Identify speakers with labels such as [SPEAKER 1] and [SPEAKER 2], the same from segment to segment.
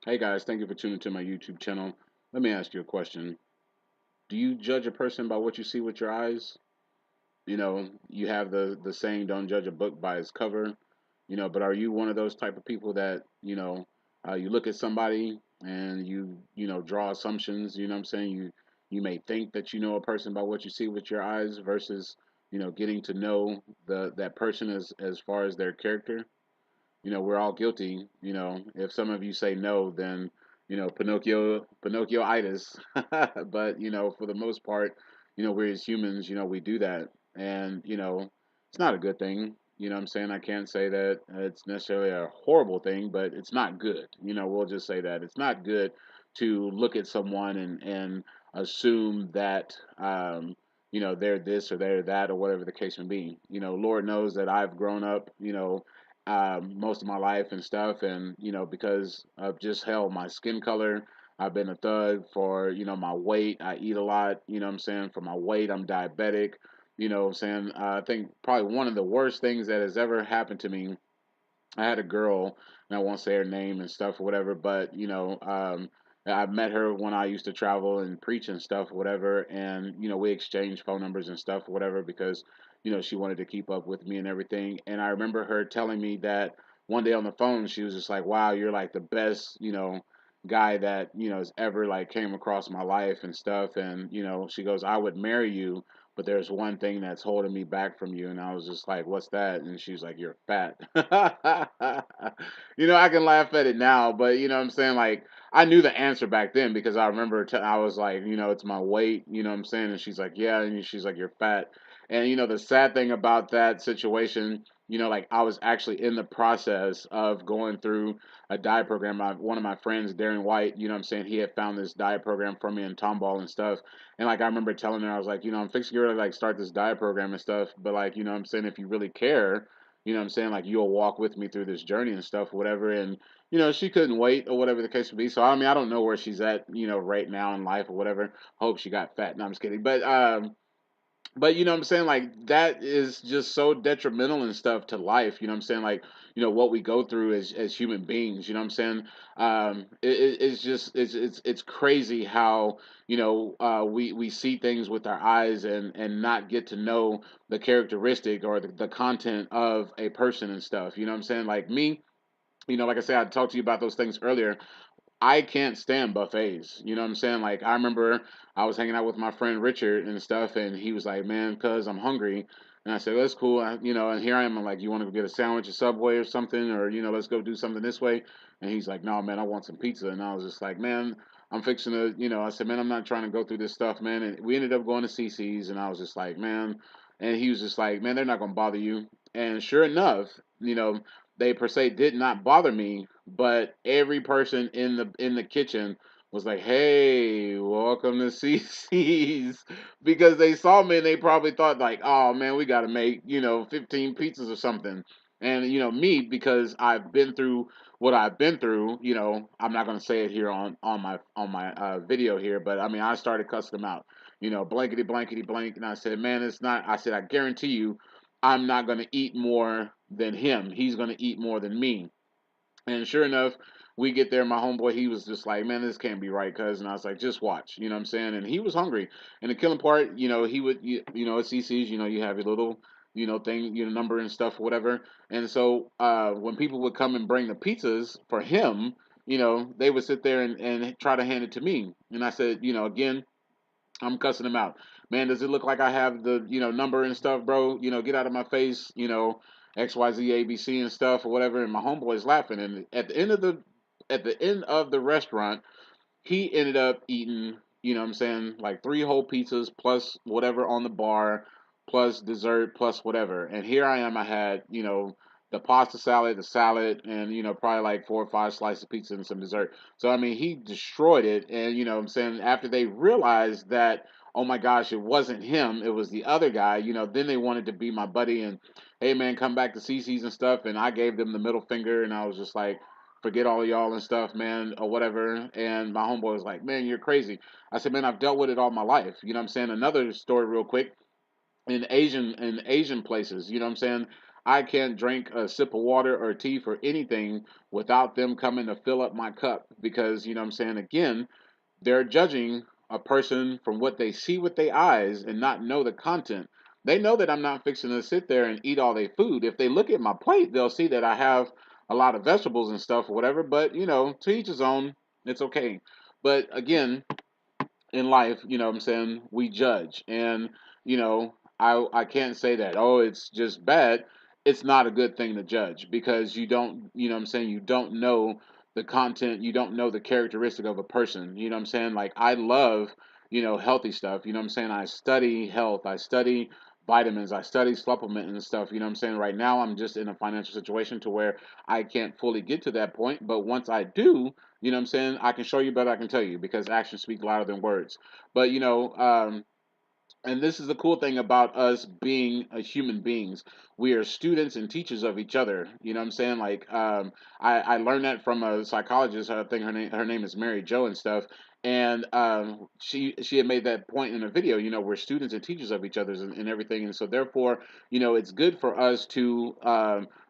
[SPEAKER 1] Hey guys, thank you for tuning to my YouTube channel. Let me ask you a question. Do you judge a person by what you see with your eyes? You have the saying, don't judge a book by its cover, but are you one of those type of people that, you look at somebody and you draw assumptions, you know what I'm saying? You may think that you know a person by what you see with your eyes versus, getting to know that person as far as their character. We're all guilty. If some of you say no, then Pinocchio-itis. But for the most part, we as humans, we do that, and it's not a good thing. What I'm saying, I can't say that it's necessarily a horrible thing, but it's not good. We'll just say that it's not good to look at someone and assume that they're this or they're that or whatever the case may be. Lord knows that I've grown up, most of my life and stuff. And, because of just hell, my skin color, I've been a thug for, my weight. I eat a lot, what I'm saying? For my weight, I'm diabetic, what I'm saying? I think probably one of the worst things that has ever happened to me. I had a girl, and I won't say her name and stuff or whatever, but I met her when I used to travel and preach and stuff, or whatever, and we exchanged phone numbers and stuff, or whatever, because she wanted to keep up with me and everything. And I remember her telling me that one day on the phone, she was just like, "Wow, you're like the best, guy that has ever like came across my life and stuff." And she goes, "I would marry you, but there's one thing that's holding me back from you." And I was just like, "What's that?" And she's like, "You're fat." I can laugh at it now, but what I'm saying, like, I knew the answer back then because I remember I was like, it's my weight, what I'm saying? And she's like, "Yeah." And she's like, "You're fat." And the sad thing about that situation, like, I was actually in the process of going through a diet program. One of my friends, Darren White, what I'm saying, he had found this diet program for me in Tomball and stuff. And like I remember telling her, I was like, I'm fixing to like start this diet program and stuff. But like, what I'm saying, if you really care, what I'm saying, like, you'll walk with me through this journey and stuff, whatever. And she couldn't wait or whatever the case would be. So I mean, I don't know where she's at, right now in life or whatever. Hope she got fat. No, I'm just kidding. But what I'm saying, like, that is just so detrimental and stuff to life. What I'm saying, like, what we go through as human beings. What I'm saying, it's just it's crazy how we see things with our eyes and not get to know the characteristic or the content of a person and stuff. What I'm saying, like me. Like I said, I talked to you about those things earlier. I can't stand buffets. You know what I'm saying? Like, I remember I was hanging out with my friend Richard and stuff, and he was like, "Man, cuz I'm hungry." And I said, "That's cool." And here I am. I'm like, "You want to go get a sandwich at Subway or something, or let's go do something this way?" And he's like, "No, man, I want some pizza." And I was just like, "Man, I'm fixing to," I said, "Man, I'm not trying to go through this stuff, man." And we ended up going to CC's, and I was just like, "Man," and he was just like, "Man, they're not gonna bother you." And sure enough, they per se did not bother me, but every person in the kitchen was like, "Hey, welcome to CC's," because they saw me and they probably thought like, "Oh man, we got to make 15 pizzas or something." And me, because I've been through what I've been through. I'm not gonna say it here on my video here, but I mean, I started cussing them out. Blankety blankety blank, and I said, "Man, it's not." I said, "I guarantee you, I'm not gonna eat more than him. He's gonna eat more than me." And sure enough, we get there. My homeboy, he was just like, "Man, this can't be right, cuz." And I was like, "Just watch." You know what I'm saying? And he was hungry. And the killing part, he would, at CC's, you have your little, thing, number and stuff, whatever. And so when people would come and bring the pizzas for him, they would sit there and try to hand it to me. And I said, again, I'm cussing him out. "Man, does it look like I have the, number and stuff, bro? Get out of my face, XYZ ABC and stuff or whatever." And my homeboy's laughing. And at the end of the restaurant, he ended up eating, what I'm saying, like three whole pizzas plus whatever on the bar, plus dessert, plus whatever. And here I am, I had, the pasta salad, the salad, and, probably like 4 or 5 slices of pizza and some dessert. So, I mean, he destroyed it. And, what I'm saying, after they realized that, oh my gosh, it wasn't him, it was the other guy, then they wanted to be my buddy and, "Hey, man, come back to CC's and stuff." And I gave them the middle finger and I was just like, "Forget all of y'all and stuff, man," or whatever. And my homeboy was like, "Man, you're crazy." I said, "Man, I've dealt with it all my life." You know what I'm saying? Another story real quick. In Asian places, you know what I'm saying? I can't drink a sip of water or tea for anything without them coming to fill up my cup, because you know what I'm saying, again, they're judging a person from what they see with their eyes and not know the content. They know that I'm not fixing to sit there and eat all their food. If they look at my plate, they'll see that I have a lot of vegetables and stuff or whatever. But you know, to each his own. It's okay. But again, in life, you know what I'm saying, we judge. And, you know, I can't say that, oh, it's just bad. It's not a good thing to judge, because you don't, you know what I'm saying, you don't know the content, you don't know the characteristic of a person. You know what I'm saying? Like I love, you know, healthy stuff. You know what I'm saying? I study health, I study vitamins, I study supplement and stuff. You know what I'm saying? Right now I'm just in a financial situation to where I can't fully get to that point. But once I do, you know what I'm saying, I can show you better I can tell you, because actions speak louder than words. But you know, and this is the cool thing about us being human beings. We are students and teachers of each other. You know what I'm saying? Like, I learned that from a psychologist. I think her name is Mary Jo and stuff. And she had made that point in a video. You know, we're students and teachers of each other and everything. And so therefore, you know, it's good for us to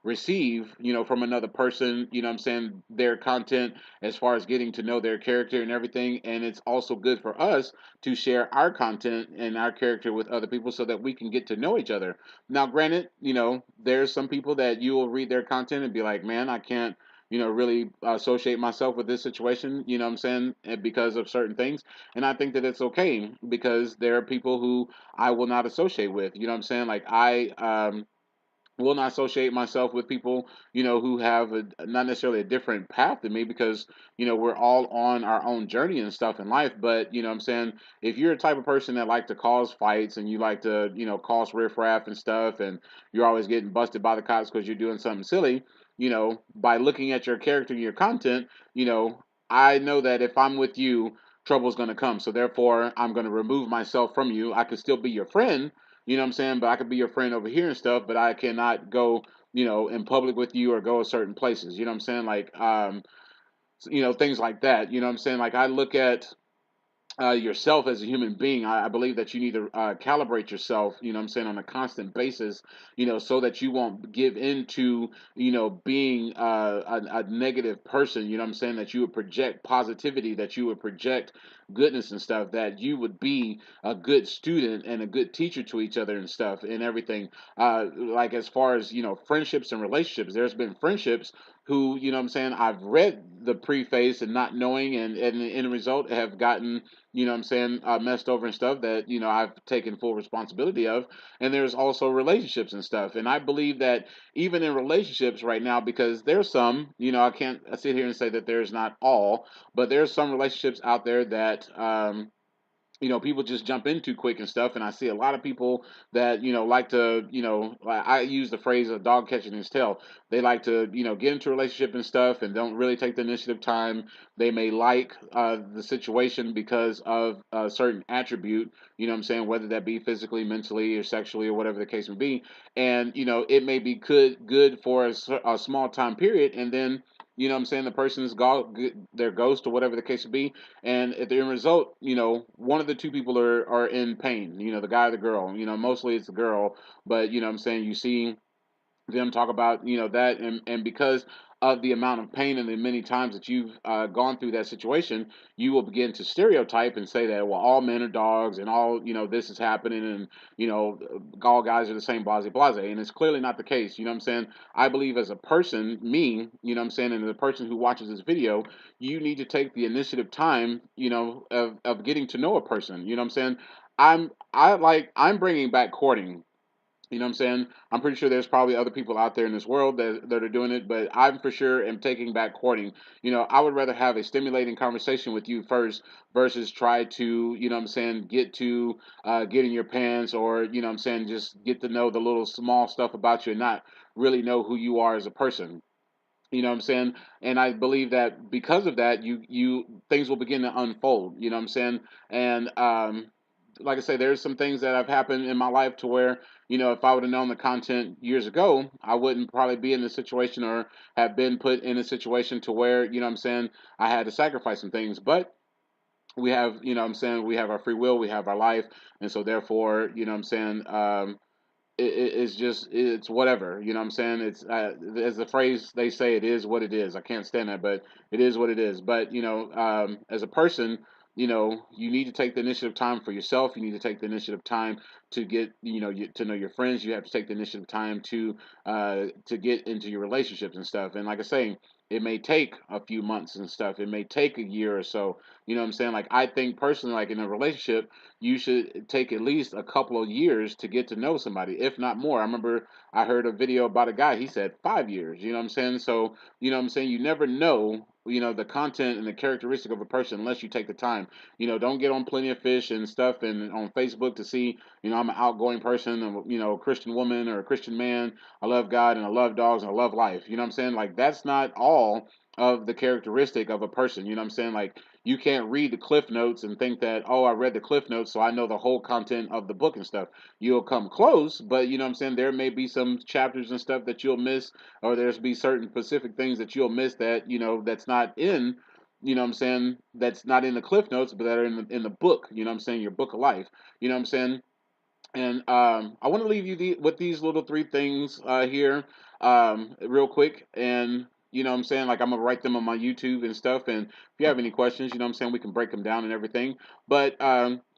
[SPEAKER 1] receive, you know, from another person, you know what I'm saying, their content, as far as getting to know their character and everything. And it's also good for us to share our content and our character with other people so that we can get to know each other. Now, granted, you know, there's some people that you will read their content and be like, man, I can't, you know, really associate myself with this situation, you know what I'm saying, because of certain things. And I think that it's okay, because there are people who I will not associate with, you know what I'm saying? Like, I will not associate myself with people, you know, who have not necessarily a different path than me, because you know, we're all on our own journey and stuff in life. But you know what I'm saying, if you're a type of person that like to cause fights and you like to, you know, cause riffraff and stuff, and you're always getting busted by the cops because you're doing something silly, you know, by looking at your character and your content, you know, I know that if I'm with you, trouble's going to come. So therefore, I'm going to remove myself from you. I could still be your friend, you know what I'm saying? But I could be your friend over here and stuff, but I cannot go, you know, in public with you or go to certain places. You know what I'm saying? Like, you know, things like that. You know what I'm saying? Like, I look at yourself as a human being. I believe that you need to calibrate yourself, you know what I'm saying, on a constant basis, you know, so that you won't give into, you know, being a negative person, you know what I'm saying, that you would project positivity, that you would project goodness and stuff, that you would be a good student and a good teacher to each other and stuff and everything. Like, as far as, you know, friendships and relationships, there's been friendships who, you know what I'm saying, I've read the preface and not knowing, and in the result have gotten, you know what I'm saying, messed over and stuff that, you know, I've taken full responsibility of. And there's also relationships and stuff. And I believe that even in relationships right now, because there's some, you know, I can't sit here and say that there's not all, but there's some relationships out there that, you know, people just jump in too quick and stuff. And I see a lot of people that, you know, like to, you know, like I use the phrase a dog catching his tail. They like to, you know, get into a relationship and stuff and don't really take the initiative time. They may like the situation because of a certain attribute, you know what I'm saying, whether that be physically, mentally, or sexually, or whatever the case may be. And, you know, it may be good for a small time period. And then, you know what I'm saying, the person is their ghost or whatever the case may be, and at the end result, you know, one of the two people are in pain. You know, the guy or the girl. You know, mostly it's the girl, but you know what I'm saying, you see them talk about, you know, that, and because of the amount of pain and the many times that you've gone through that situation, you will begin to stereotype and say that, well, all men are dogs and all, you know, this is happening, and you know, all guys are the same, blase, and it's clearly not the case. You know what I'm saying? I believe as a person, me, you know what I'm saying, and the person who watches this video, you need to take the initiative time, you know, of getting to know a person. You know what I'm saying? I'm bringing back courting. You know what I'm saying? I'm pretty sure there's probably other people out there in this world that are doing it, but I'm for sure am taking back courting. You know, I would rather have a stimulating conversation with you first versus try to, you know what I'm saying, get in your pants, or, you know what I'm saying, just get to know the little small stuff about you and not really know who you are as a person. You know what I'm saying? And I believe that because of that, you things will begin to unfold. You know what I'm saying? And like I say, there's some things that have happened in my life to where, you know, if I would have known the content years ago, I wouldn't probably be in this situation or have been put in a situation to where, you know what I'm saying, I had to sacrifice some things. But we have, you know what I'm saying, we have our free will, we have our life, and so therefore, you know what I'm saying, it's just it's whatever, you know what I'm saying. It's as the phrase they say, it is what it is. I can't stand that, but it is what it is. But as a person, you need to take the initiative time for yourself. You need to take the initiative time to get to know your friends. You have to take the initiative time to get into your relationships and stuff. And like I say, it may take a few months and stuff. It may take a year or so. You know what I'm saying? Like, I think personally, like in a relationship, you should take at least a couple of years to get to know somebody, if not more. I remember I heard a video about a guy, he said 5 years, you know what I'm saying? So, you know what I'm saying? You never know, the content and the characteristic of a person unless you take the time. Don't get on Plenty of Fish and stuff and on Facebook to see, I'm an outgoing person, a Christian woman or a Christian man. I love God and I love dogs and I love life. You know what I'm saying? Like, that's not all of the characteristic of a person. You know what I'm saying? Like, you can't read the cliff notes and think that, oh, I read the cliff notes, so I know the whole content of the book and stuff. You'll come close, but you know what I'm saying? There may be some chapters and stuff that you'll miss, or there's be certain specific things that you'll miss that, that's not in, what I'm saying, that's not in the cliff notes, but that are in the book, you know what I'm saying, your book of life. You know what I'm saying? And I want to leave you with these little three things here, real quick. And you know what I'm saying? Like, I'm going to write them on my YouTube and stuff. And if you have any questions, you know what I'm saying, we can break them down and everything. But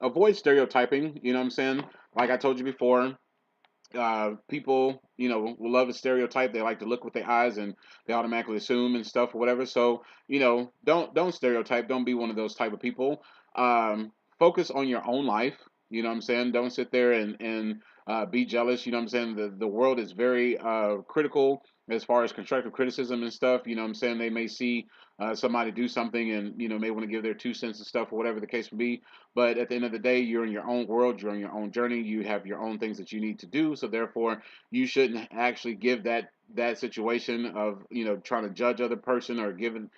[SPEAKER 1] avoid stereotyping, you know what I'm saying? Like I told you before, people, will love a stereotype. They like to look with their eyes and they automatically assume and stuff or whatever. So, don't stereotype. Don't be one of those type of people. Focus on your own life. You know what I'm saying? Don't sit there and be jealous. You know what I'm saying? The world is very critical as far as constructive criticism and stuff. You know what I'm saying? They may see somebody do something and, may want to give their 2 cents and stuff or whatever the case may be. But at the end of the day, you're in your own world, you're on your own journey, you have your own things that you need to do. So therefore, you shouldn't actually give that situation of trying to judge other person or giving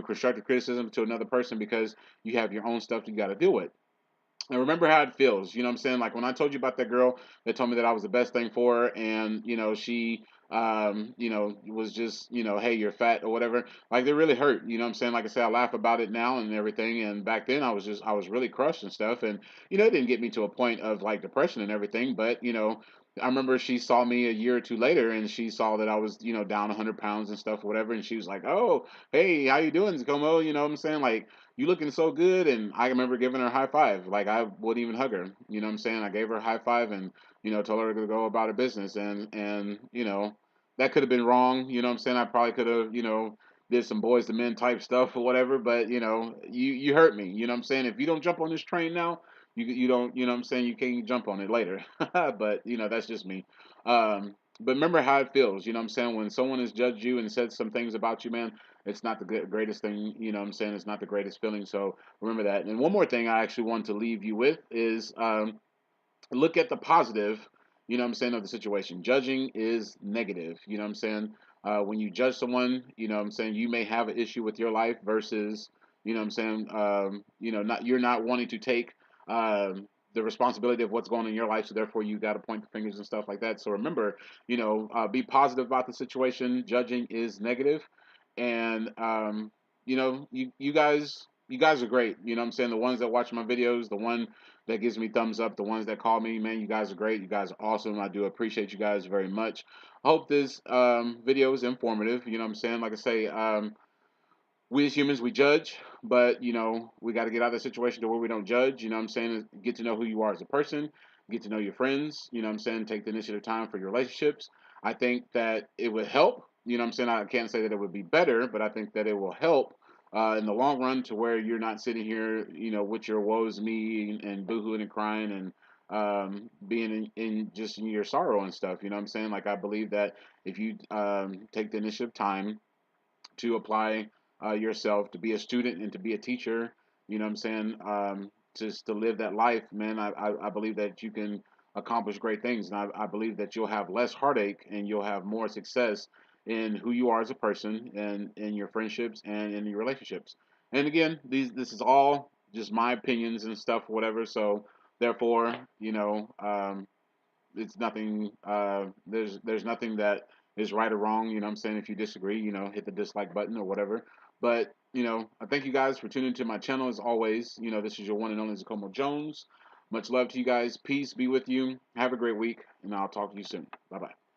[SPEAKER 1] constructive criticism to another person because you have your own stuff you got to deal with. And remember how it feels. You know what I'm saying? Like when I told you about that girl that told me that I was the best thing for her, and she was just, hey, you're fat or whatever. Like, they really hurt. You know what I'm saying? Like I said, I laugh about it now and everything. And back then I was really crushed and stuff. And, it didn't get me to a point of like depression and everything. But, I remember she saw me a year or two later and she saw that I was, down 100 pounds and stuff, or whatever. And she was like, oh, hey, how you doing, Zacomo? You know what I'm saying? Like, you looking so good. And I remember giving her a high five. Like, I wouldn't even hug her. You know what I'm saying? I gave her a high five and, told her to go about her business. And, that could have been wrong. You know what I'm saying? I probably could have, did some boys to men type stuff or whatever, but you hurt me. You know what I'm saying? If you don't jump on this train now, you don't, you know what I'm saying? You can't jump on it later. But, that's just me. But remember how it feels, you know what I'm saying? When someone has judged you and said some things about you, man, it's not the greatest thing, you know what I'm saying? It's not the greatest feeling. So remember that. And one more thing I actually want to leave you with is look at the positive, of the situation. Judging is negative, you know what I'm saying? When you judge someone, you may have an issue with your life versus, not, you're not wanting to take the responsibility of what's going on in your life, so therefore you got to point the fingers and stuff like that. So remember, be positive about the situation. Judging is negative, and you guys are great. You know what I'm saying? The ones that watch my videos, the one that gives me thumbs up, the ones that call me, man, you guys are great. You guys are awesome. I do appreciate you guys very much. I hope this video is informative. You know what I'm saying? Like I say, we as humans, we judge, but we got to get out of the situation to where we don't judge. You know what I'm saying? Get to know who you are as a person, get to know your friends. You know what I'm saying? Take the initiative time for your relationships. I think that it would help. You know what I'm saying? I can't say that it would be better, but I think that it will help in the long run to where you're not sitting here, with your woes me and boohooing and crying and being in just in your sorrow and stuff. You know what I'm saying? Like, I believe that if you take the initiative time to apply yourself, to be a student and to be a teacher, you know what I'm saying, just to live that life, man, I believe that you can accomplish great things. And I believe that you'll have less heartache and you'll have more success in who you are as a person and in your friendships and in your relationships. And again, this is all just my opinions and stuff, whatever. So therefore, it's nothing. There's nothing that is right or wrong. You know what I'm saying? If you disagree, hit the dislike button or whatever. But I thank you guys for tuning to my channel as always. This is your one and only Zacomo Jones. Much love to you guys. Peace be with you. Have a great week, and I'll talk to you soon. Bye bye.